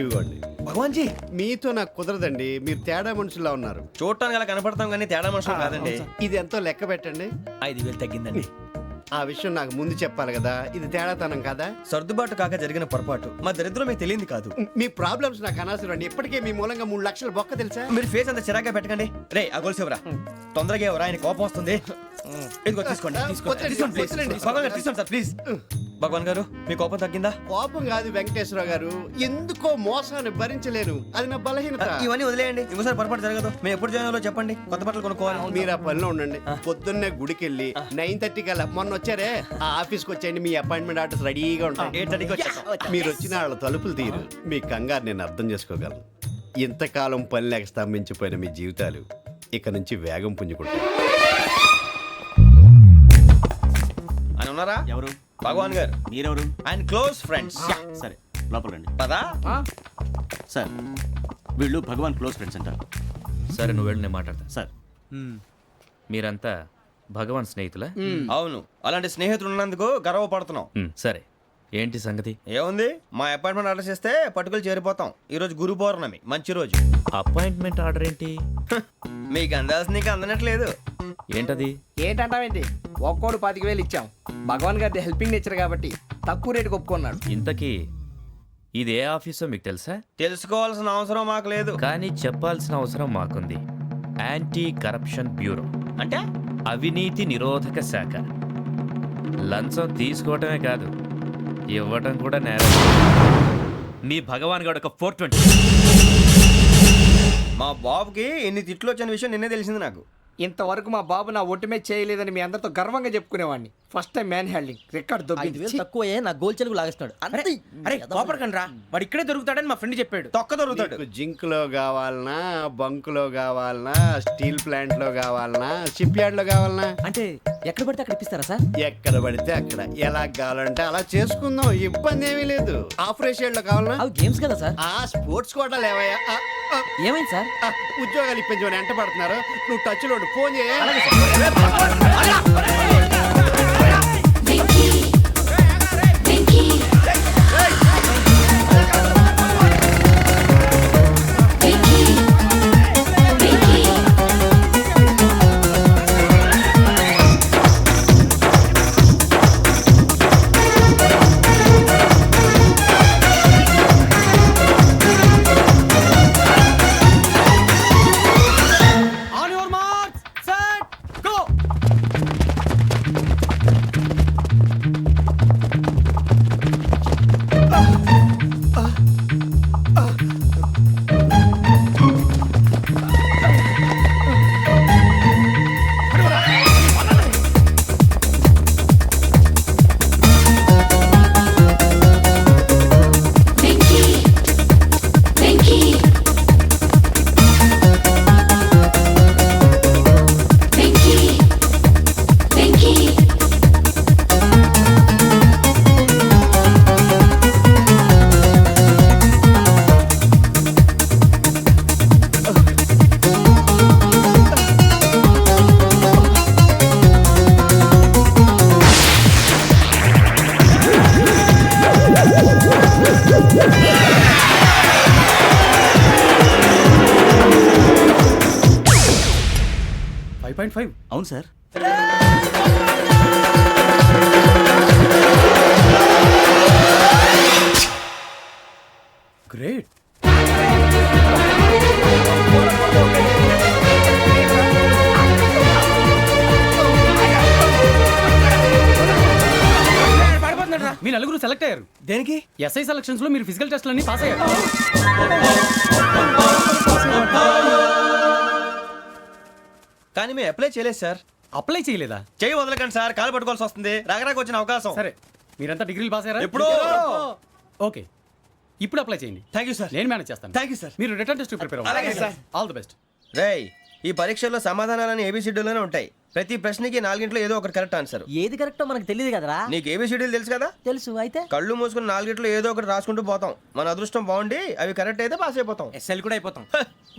ఇవ్వండి. భగవాన్ జీ మీతో నాకు కుదరదండి, మీరు తేడా మనుషుల్లా ఉన్నారు. చూడటానికి అలా కనపడతాం కానీ తేడా మనుషులు కాదండి. ఇది ఎంతో లెక్క పెట్టండి. 5,000 తగ్గిందండి. ఆ విషయం నాకు ముందు చెప్పాలి కదా, ఇది తేడాతనం కదా. సర్దుబాటు కాక జరిగిన పొరపాటు, మా దరిద్రం మీకు తెలియంది కాదు. మీ ప్రాబ్లమ్స్ నాకు అనవసరం అండి. ఇప్పటికే మీ మూలంగా 3 లక్షల బొక్క తెలుసా. మీరు ఫేస్ అంత చిరాగ్గా పెట్టకండి. రే ఆ గొలుసు ఎవరా, తొందరగా ఎవరా, ఆయన కోపం వస్తుంది. ఇదిగో తీసుకోండి, తీసుకోండి ప్లీజ్. భగవాన్ గారు తీసుకోండి సార్ ప్లీజ్. భగవాన్ గారు మీ కోపం తగ్గిందా? కోపం కాదు వెంకటేశ్వర గారు, ఎందుకో మోసాన్ని భరించలేను, అది నా బలహీనత. ఇవన్నీ వదిలేయండి, ఇంకోసారి పొరపాటు జరగదు. మేము ఎప్పుడు జాయిన్ అవ్వాలో చెప్పండి, కొత్త బట్టలు కొనుక్కోవాలి. మీరు ఆ పనిలో ఉండండి. పొద్దున్నే గుడికి వెళ్ళి 9:30 కల్లా, మొన్న వచ్చారే ఆ ఆఫీస్కి వచ్చేయండి. మీ అపాయింట్మెంట్ ఆర్డర్స్ రెడీగా ఉంటాయి. 8:30కి వచ్చేస్తాం. మీరు వచ్చిన వాళ్ళ తలుపులు తీరు. మీ కంగారు నేను అర్థం చేసుకోగలను. ఇంతకాలం పని లేక స్తంభించిపోయిన మీ జీవితాలు ఇక నుంచి వేగం పుంజుకుంటాయి. ఆయన ఉన్నారా? ఎవరు? భగవాన్ గారు. మీరెవరు? ఆయన క్లోజ్ ఫ్రెండ్స్. సరే లోపల రండి. పదా సార్ వీళ్ళు భగవాన్ క్లోజ్ ఫ్రెండ్స్ అంటారు. సరే నువ్వు వెళ్ళి నేను మాట్లాడతా. సార్ మీరంతా భగవాన్ స్నేహితులా? అవును, అలాంటి స్నేహితులు ఉన్నందుకు గర్వపడుతున్నాం. సరే ఏంటి సంగతి? ఏముంది, మా అపాయింట్మెంట్ ఆర్డర్ చేస్తే పట్టుకులు చేరిపోతాం. ఈ రోజు గురు పౌర్ణమి, మంచి రోజు. అపాయింట్మెంట్ ఆర్డర్ ఏంటి? మీకు అందాల్సిన నీకు అందనట్లేదు. ఏంటది? ఏంటంటావేంటి? ఒక్కోడు 25,000 ఇచ్చాం. భగవాన్ గారి హెల్పింగ్ నేచర్ కాబట్టి తక్కువ రేటుకి ఒప్పుకున్నాడు. ఇంతకీ ఇది ఏ ఆఫీసో మీకు తెలుసా? తెలుసుకోవాల్సిన అవసరం మాకు లేదు. కానీ చెప్పాల్సిన అవసరం మాకుంది. యాంటీ కరప్షన్ బ్యూరో, అంటే అవినీతి నిరోధక శాఖ. లంచం తీసుకోవటమే కాదు, ఇవ్వటం కూడా నేరం. మీ భగవాన్ గారు ఒక 420. మా బాబుకి ఎన్ని తిట్లు వచ్చిన విషయం నిన్నే తెలిసింది నాకు. ఇంతవరకు మా బాబు నా ఒట్టుమే చేయలేదని మీ అందరితో గర్వంగా చెప్పుకునేవాడిని. First time man handling record దొబ్బింది. తక్కువే నా గోల్ చెలుగు లాగేస్తున్నాడు. అరే కోపడకండి రా, వాడు ఇక్కడే దొరుకుతాడని మా ఫ్రెండ్ చెప్పాడు. తొక్క దొరుకుతాడు. మీకు జింక్ లో కావాలనా, బంక్ లో కావాలనా, స్టీల్ ప్లాంట్ లో కావాలనా, షిప్ యార్డ్ లో కావాలనా? అంటే ఎక్కడ పడితే అక్కడ ఇప్పిస్తారా సార్? ఎక్కడ పడితే అక్కడ, ఎలా కావాలంటే అలా చేసుకుందాం, ఇబ్బంది ఏమీ లేదు. ఆపరేషన్ లో కావాలనా? అవి గేమ్స్ కదా సార్. ఆ స్పోర్ట్స్ కోటా లేవయ్యా. ఏమైంది సార్? ఉద్యోగాలు ఇప్పించమని ఎంట పడుతున్నారు. నువ్వు టచ్ లో ఫోన్ చేయ. అవును సార్. గ్రేట్. మీ నలుగురు సెలెక్ట్ అయ్యారు. దేనికి? ఎస్ఐ సెలక్షన్స్ లో మీరు ఫిజికల్ టెస్ట్ అన్ని పాస్ అయ్యారు. కానీ మేము అప్లై చేయలేదు సార్. అప్లై చేయలేదా? చేయి వదలకండి సార్, కాలు పట్టుకోవాల్సి వస్తుంది. రాగరాకు వచ్చిన అవకాశం. సరే మీరంతా డిగ్రీలు పాస్ అయ్యారా? ఎప్పుడో. ఓకే, ఇప్పుడు అప్లై చేయండి. Thank you sir. నేను మేనేజ్ చేస్తాను. Thank you sir. మీరు రిటర్న్ టెస్ట్ ప్రిపేర్ అలాగే అవ్వండి. సార్. All the best. రేయ్, ఈ పరీక్షల్లో సమాధానాలని ఏబిసిడ్యూల్లోనే ఉంటాయి. ప్రతి ప్రశ్నకి 4 ఏదో ఒకటి కరెక్ట్ ఆన్సర్. ఏది కరెక్టో మనకు తెలియదు కదరా. నీకు ఏబిసిడ్యూల్ తెలుసు కదా? తెలుసు. అయితే కళ్ళు మూసుకుని 4 ఏదో ఒకటి రాసుకుంటూ పోతాం. మన అదృష్టం బాగుండి అవి కరెక్ట్ అయితే పాస్ అయిపోతాం. ఎస్ఎల్ కూడా అయిపోతాం.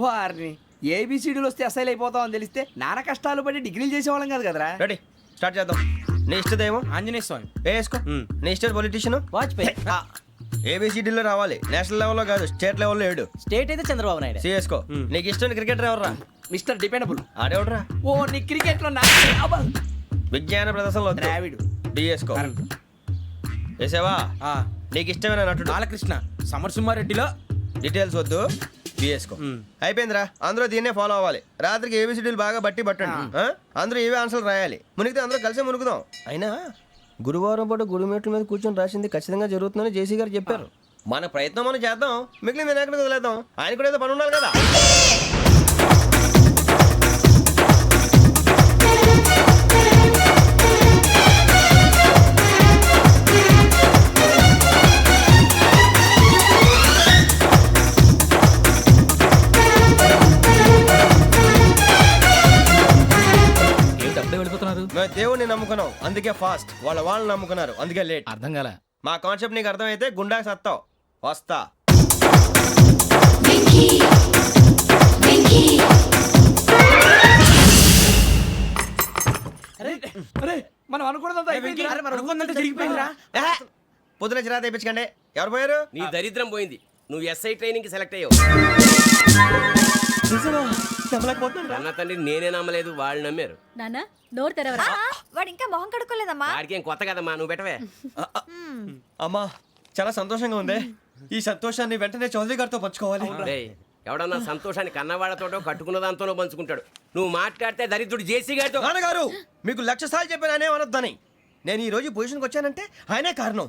వారిని ఏబిసిడీలు వస్తే అసైల్ అయిపోతాం అని తెలిస్తే నాన్న కష్టాలు పడి డిగ్రీలు చేసేవాళ్ళం కాదు కదరా. రెడీ, స్టార్ట్ చేద్దాం. నీ ఇష్టదేమో ఆంజనేయ స్వామి. వేసుకో. నీ ఇష్ట పొలిటీషియన్ వాజ్పేయి. ఏబిసిడీలో రావాలి, నేషనల్ లెవెల్లో కాదు, స్టేట్ లెవెల్లో 7. స్టేట్ అయితే చంద్రబాబు నాయుడు. సిఎస్కో. నీకు ఇష్టం క్రికెటర్ ఎవర్రా? Mister dependable. ఆడేవడరా? ఓ నీ క్రికెట్ లో విజ్ఞాన ప్రదర్శనలో ద్రావిడు. డిఎస్కో. వేసావా? నీకు ఇష్టమైన నటుడు? బాలకృష్ణ. సమర్సింహారెడ్డిలో డీటెయిల్స్ వద్దు, బిఎస్కో. అయిపోయిందిరా, అందరూ దీన్నే ఫాలో అవ్వాలి. రాత్రికి ఏబిసిడీలు బాగా బట్టి పట్టండి. అందరూ ఏవే ఆన్సర్లు రాయాలి. మునిగితే అందరూ కలిసి మునుగుదాం. అయినా గురువారం పాటు గురుమేట్ల మీద కూర్చొని రాసింది ఖచ్చితంగా జరుగుతుందని జేసీ గారు చెప్పారు. మన ప్రయత్నం మనం చేద్దాం, మిగిలింది ఎక్కడికి వదిలేద్దాం. ఆయన కూడా ఏదో పని ఉండాలి కదా. వెళ్ళిపోతున్నారు. మేము దేవుడిని నమ్ముకున్నాం, అందుకే ఫాస్ట్. వాళ్ళని నమ్ముకున్నారు, అందుకే లేట్. అర్థం కాల. మా కాన్సెప్ట్ నీకు అర్థమైతే గుండా సత్తావు. వస్తా. అరే మనం అనుకున్నదంతా అయిపోయింది. ఏహే, పొద్దున చిరా తెప్పించకండి. ఎవరు పోయారు? నీ దరిద్రం పోయింది. నువ్వు ఎస్ఐ ట్రైనింగ్ కి సెలెక్ట్ అయ్యావు. అన్న తండ్రి నేనే నమ్మలేదు, వాళ్ళు నమ్మారు. నానా నోరు తెరవరా. వాడు ఇంకా మొహం కడుక్కోలేదమ్మా. వాడికి ఏం కొత్త కదమ్మా, నువ్వు పెట్టవే. అమ్మా చాలా సంతోషంగా ఉంది. ఈ సంతోషాన్ని వెంటనే చౌదరి గారితో పంచుకోవాలి. డేయ్, ఎవడన్నా సంతోషాన్ని కన్నవాళ్లతోటో కట్టుకున్న దాంతోనో పంచుకుంటాడు. నువ్వు మాట్లాడితే దరిద్రుడు జేసీ గారితో. నాన్నగారు మీకు 1,00,000 సార్లు చెప్పాను అనే అనొద్దని. నేను ఈ రోజు పొజిషన్కి వచ్చానంటే ఆయనే కారణం.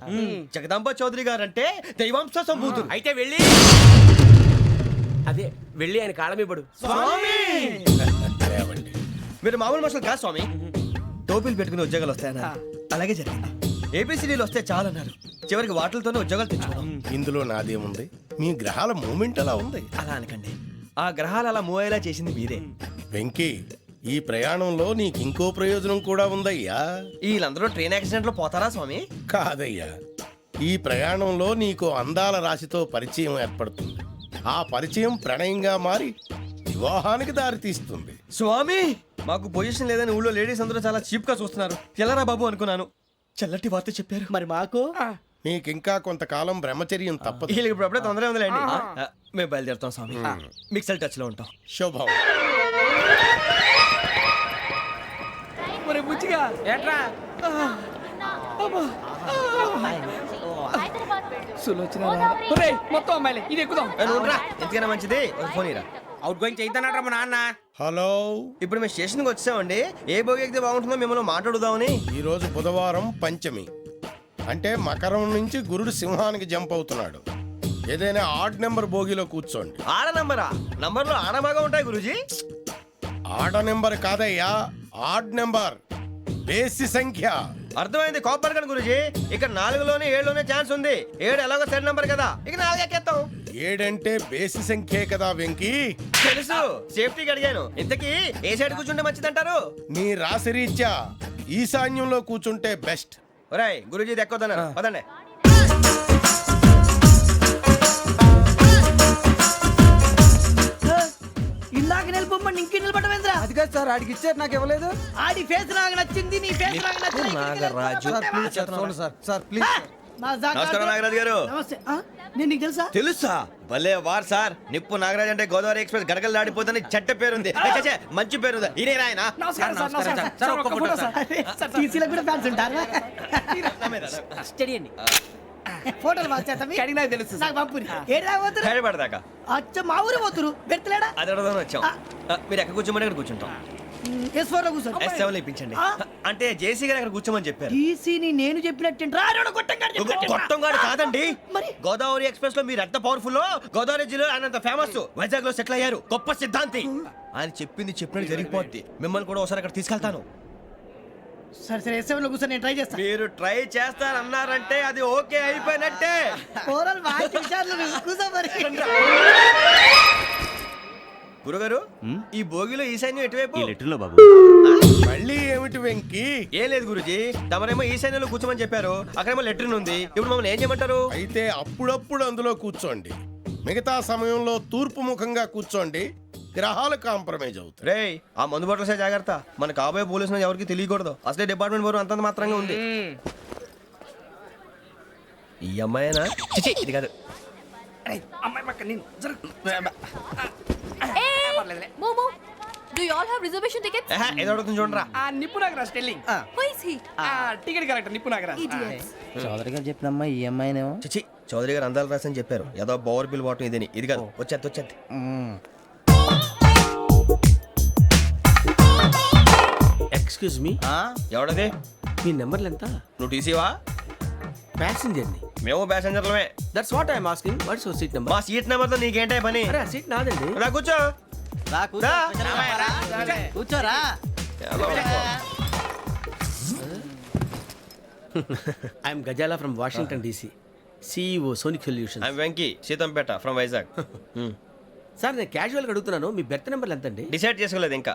జగదాంబ చౌదరి గారు అంటే దైవాంశ సంభూతుడు. అయితే వెళ్ళి అదే వెళ్ళి ఆయన కాళ్ళమివ్వడు. మీరు మామూలు మనుషులు కాదు స్వామి. టోపీలు పెట్టుకుని ఉద్యోగాలు వస్తాయన్నారు, అలాగే జరిగింది. ఏపీసీడీలు వస్తే చాలన్నారు, చివరికి వాటిలతోనే ఉద్యోగాలు తెచ్చుకున్నాం. ఇందులో నాదేముంది, మీ గ్రహాల మూమెంట్ అలా ఉంది. అలా అనకండి, ఆ గ్రహాలు అలా మూవ్ అయ్యేలా చేసింది మీరే. వెంకీ, ఈ ప్రయాణంలో నీకు ఇంకో ప్రయోజనం కూడా ఉందయ్యా. వీళ్ళందరూ ట్రైన్ యాక్సిడెంట్ లో పోతారా స్వామి? కాదయ్యా, ఈ ప్రయాణంలో నీకు అందాల రాశితో పరిచయం ఏర్పడుతుంది. ఆ పరిచయం ప్రణయంగా మారి వివాహానికి దారితీస్తుంది. స్వామి మాకు పొజిషన్ లేదని ఊళ్ళో లేడీస్ అందరూ చాలా చీప్ గా చూస్తున్నారు. ఎలారా బాబు అనుకున్నాను, చల్లటి వార్త చెప్పారు. మరి మాకు నీకింకా కొంతకాలం బ్రహ్మచర్యం తప్పదు. వీళ్ళకి ఇప్పుడు అప్పుడే తొందరగా ఉందిలేండి. మేము బయలుదేరుతాం స్వామి, మిక్సెల్ టచ్ లో ఉంటాం. శుభం. మరి బుచ్చిగా ఏట్రా సులోచన మొత్తం అమ్మాయిలే, ఇది ఎక్కుదాం. ఎందుకైనా మంచిది ఫోన్ ఇరా. అవుట్ గోయింగ్ చేద్దానట్రా మా నాన్న. హలో, ఇప్పుడు మేము స్టేషన్కి వచ్చామండి. ఏ బోగి ఎక్కితే బాగుంటుందో మిమ్మల్ని మాట్లాడుదామని. ఈరోజు బుధవారం పంచమి, అంటే మకరం నుంచి గురుడు సింహానికి జంప్ అవుతున్నాడు. ఏదైనా ఆడ్ నెంబర్ బోగిలో కూర్చోండి. ఆడ నంబరా? నంబర్లో ఆడ బాగా ఉంటాయి గురూజీ. ఆడ నెంబర్ కాదయ్యా, ఆడ్ నెంబర్, బేసి సంఖ్య. అర్థమైంది, కాపర్ కానీ గురూజీ. ఇక్కడ 4లోనే 7లోనే ఛాన్స్ ఉంది. 7 ఎలాగో సెడ్ నంబర్ కదా, ఇక 4 ఎక్కేస్తాం. 7 అంటే బేసి సంఖ్యే కదా వెంకీ. తెలుసు, సేఫ్టీకి అడిగాను. ఇంతకీ ఏ సైడ్ కూర్చుంటే మంచిదంటారు? నీ రాశి రీత్యా ఈశాన్యంలో కూర్చుంటే బెస్ట్. ఒరాయ్ గురూజీ దెక్కొద్దన్నారు, పదండి. ఇందాక నిలబొమ్మని ఇంకే నిలబడమేంద్రా. అది కాదు సార్, ఆడికి ఇచ్చారు, నాకు ఇవ్వలేదు. ఆడి ఫేస్ నాకు నచ్చింది, నీ ఫేస్ నాకు నచ్చింది. నాగరాజు. Sir please. నమస్కారం నాగరాజు గారు. నమస్తే. నేను నీకు తెలుసా? తెలుసా? భలే వార్ సార్. నిప్పు నాగరాజ్ అంటే గోదావరి ఎక్స్ప్రెస్ గడగలు దాడిపోతుంది, చెట్ట పేరుంది. ఛే, మంచి పేరు. ఇదే ఆయన. నమస్కారం సార్, నమస్కారం సార్. ఒక్క ఫోటో సార్. టీసీలో కూడా ఫ్యాన్స్ ఉంటారా? స్టడీ అండి. ఫోటోలు మార్చేస్తాం. కడిగి నాకు తెలుసు సార్. నాకు పంపుని. ఏడు రాబోతురు? హైదరాబాద్ అచ్చ మా ఊరు పోతురు. పెడతలేడా? అది అడగదామని వచ్చాం. మీరు ఎక్కడ కూర్చోమని అక్కడ కూర్చుంటాం. S4 లో కూర్చో. S7 ఇప్పించండి. అంటే జేసీ గారు అక్కడ కూర్చోమని చెప్పారు. టీసీని నేను చెప్పినట్టు గొట్టంగాడు కాదండి. మరి? గోదావరి ఎక్స్ప్రెస్ లో మీరు ఎంత పవర్ఫుల్, గోదావరి జిల్లా ఆయన ఫేమస్. వైజాగ్ లో సెటిల్ అయ్యారు, గొప్ప సిద్ధాంతి. ఆయన చెప్పింది చెప్పినట్టు జరిగిపోద్ది. మిమ్మల్ని కూడా ఒకసారి అక్కడ తీసుకెళ్తాను. సరే సరే S7 లో కూర్చో, నేను ట్రై చేస్తాను. మీరు ట్రై చేస్తారన్నారంటే అది ఓకే అయిపోయినట్టే. ఓవరాల్ బాగా విచారాలు కూర్చో మరి. గురుగారు, ఈ భోగిలో ఈశాన్యం ఎటువైపు? ఈ లెటర్లో బాబు. మళ్ళీ ఏమిటి వెంకీ? ఏం లేదు గురుజీ, తమరేమో ఈశాన్యంలో కూర్చోమని చెప్పారు, అక్కడేమో లెటర్ ఉంది. ఇప్పుడు మమ్మల్ని ఏం చేయమంటారు? అయితే అప్పుడప్పుడు అందులో కూర్చోండి, మిగతా సమయంలో తూర్పు ముఖంగా కూర్చోండి. గ్రహాలు కాంప్రమైజ్ అవుతాయి. రేయ్, ఆ మందు బట్టలసే జాగ్రత్త. మన కాబోయే పోలీసులు ఎవరికి తెలియకూడదు. అసలే డిపార్ట్మెంట్ బోరు అంతంత మాత్రంగా ఉంది. ఈ అమ్మాయినా చిచి ఇది కాదు. అమ్మాయి పక్క నేను మోమో do you all have reservation tickets? ఆహా, ఏదో అడుగుతుంది చూడరా. ఆ నిప్పు Nagaraj telling who is he? Ticket correct నిప్పు నాగరాజ్ ఇడియట్స్. చౌదరి గారు చెప్పినమ్మా ఈ అమ్మాయినేమో. చిచి చౌదరి గారు అందాలు రాసని చెప్పారు. ఏదో బోర్ బిల్ వాటం ఇదని. ఇది కాదు. వచ్చేది. Excuse me, ఎవడది? మీ నెంబర్లు ఎంత? నువ్వు టీసీవా? ప్యాసింజర్ ని. మేము ప్యాసెంజర్లమే. That's what I'm asking. What's your seat number? మా సీట్ నెంబర్తో నీకేంటే పని? అరే ఆ సీట్ నాదండి. రా కూర్చో. రా. కూర్చోరా. I'm Gazala from Washington DC, CEO Sonic Solution. I'm Venky Seethampeta from Vizag. Sir నేను క్యాజువల్గా అడుగుతున్నాను, మీ బెర్త్ నెంబర్లు ఎంత అండి? డిసైడ్ చేసుకోలేదు ఇంకా.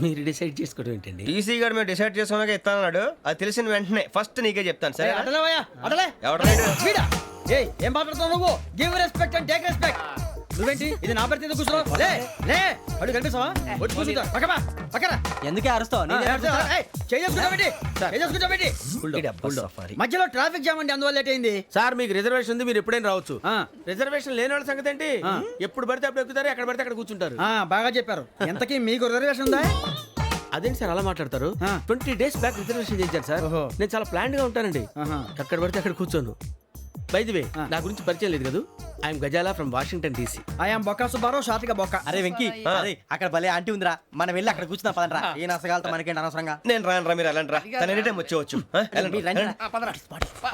మీరు డిసైడ్ చేసుకోవడం ఏంటండి? టీసీ గారు మేము డిసైడ్ చేసుకున్నాక ఇస్తానన్నాడు. అది తెలిసిన వెంటనే ఫస్ట్ నీకే చెప్తాను. సరే అటలే ఎవడ ఏం మాట్లాడుతావు నువ్వు? Give respect and take respect. నువ్వేంటి ఇది నా పరిస్థితి ఎందుకు కూర్చున్నావు? లే అడుగు కనిపిస్తావా? వచ్చి కూర్చుంటా. పక్కరా. ఎందుకే అరుస్తావు? మధ్యలో ట్రాఫిక్ జామ్ అండి, అందువల్ల లేట్ అయింది. సార్ మీకు రిజర్వేషన్ ఉంది, మీరు ఎప్పుడైనా రావచ్చు. రిజర్వేషన్ లేని వాళ్ళ సంగతి ఏంటి? ఎప్పుడు పడితే అప్పుడు ఎక్కుతారు, ఎక్కడ పడితే అక్కడ కూర్చుంటారు. బాగా చెప్పారు. ఎంతకీ మీకు రిజర్వేషన్ ఉందా? అదేంటి సార్ అలా మాట్లాడతారు? 20 days బ్యాక్ రిజర్వేషన్ చేయించారు సార్. నేను చాలా ప్లాన్డ్ గా ఉంటానండి. అక్కడ పడితే అక్కడ కూర్చోను. బై ది వే, నా గురించి పరిచయం లేదు కదా. I'm Gazala from Washington DC. I'm Bokka Subbarao, షార్ట్గా బొక్క. అరే వెంకీ, అక్కడ భలే ఆంటీ ఉందిరా, మనం వెళ్ళి అక్కడ కూర్చున్నా పదనరా. ఏ నసగాలతో మనకేంటి అనవసరంగా. నేను రాను మీరు వెళ్ళండి రా. తన ఎనీ టైం వచ్చేవచ్చు.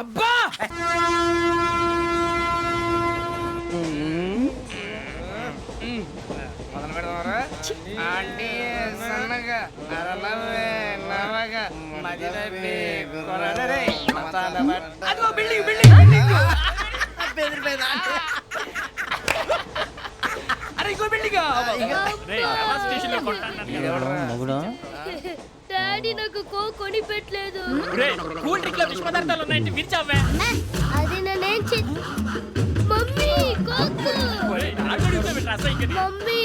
అబ్బా డాడీ నాకు కోక్ కొని పెట్టలేదు. కూల్ డ్రింక్ లో విష పదార్థాలు ఉన్నాయంటే విరిచావే. అది నేనేం మమ్మీ కోక్. మమ్మీ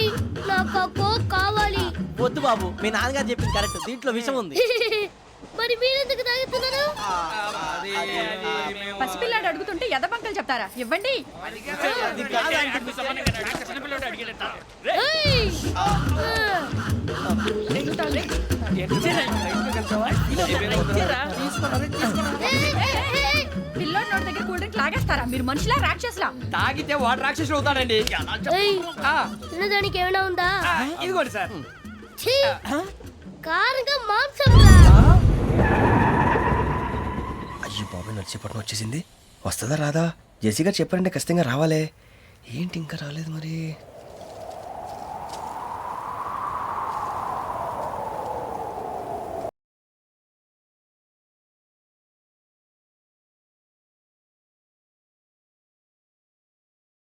నాకు ఆ కోక్ కావాలి. వద్దు బాబు, మీ నాన్నగారు చెప్పింది కరెక్ట్, దీంట్లో విషయం ఉంది. మరి మీరెందుకు తాగుతున్నారు? పసిపిల్లాడు అడుగుతుంటే ఎదబంకలు చెప్తారా? ఇవ్వండి. ఏయ్! పిల్లోడి నోటి దగ్గర కూల్ డ్రింక్ లాగేస్తారా? మీరు మనుషులా రాక్షసులా? తాగితే వాడు రాక్షసుడు అవుతాడండి. ఏయ్! తినడానికి ఏమైనా ఉందా? ఇదిగోండి సార్. ఛీ! కారంగా మాంసం రా. అయ్యో బాబాయ్, నడిచేపట్నం వచ్చేసింది. వస్తుందా రాదా? జెసిగా చెప్పారంటే ఖచ్చితంగా రావాలే. ఏంటి ఇంకా రాలేదు మరి?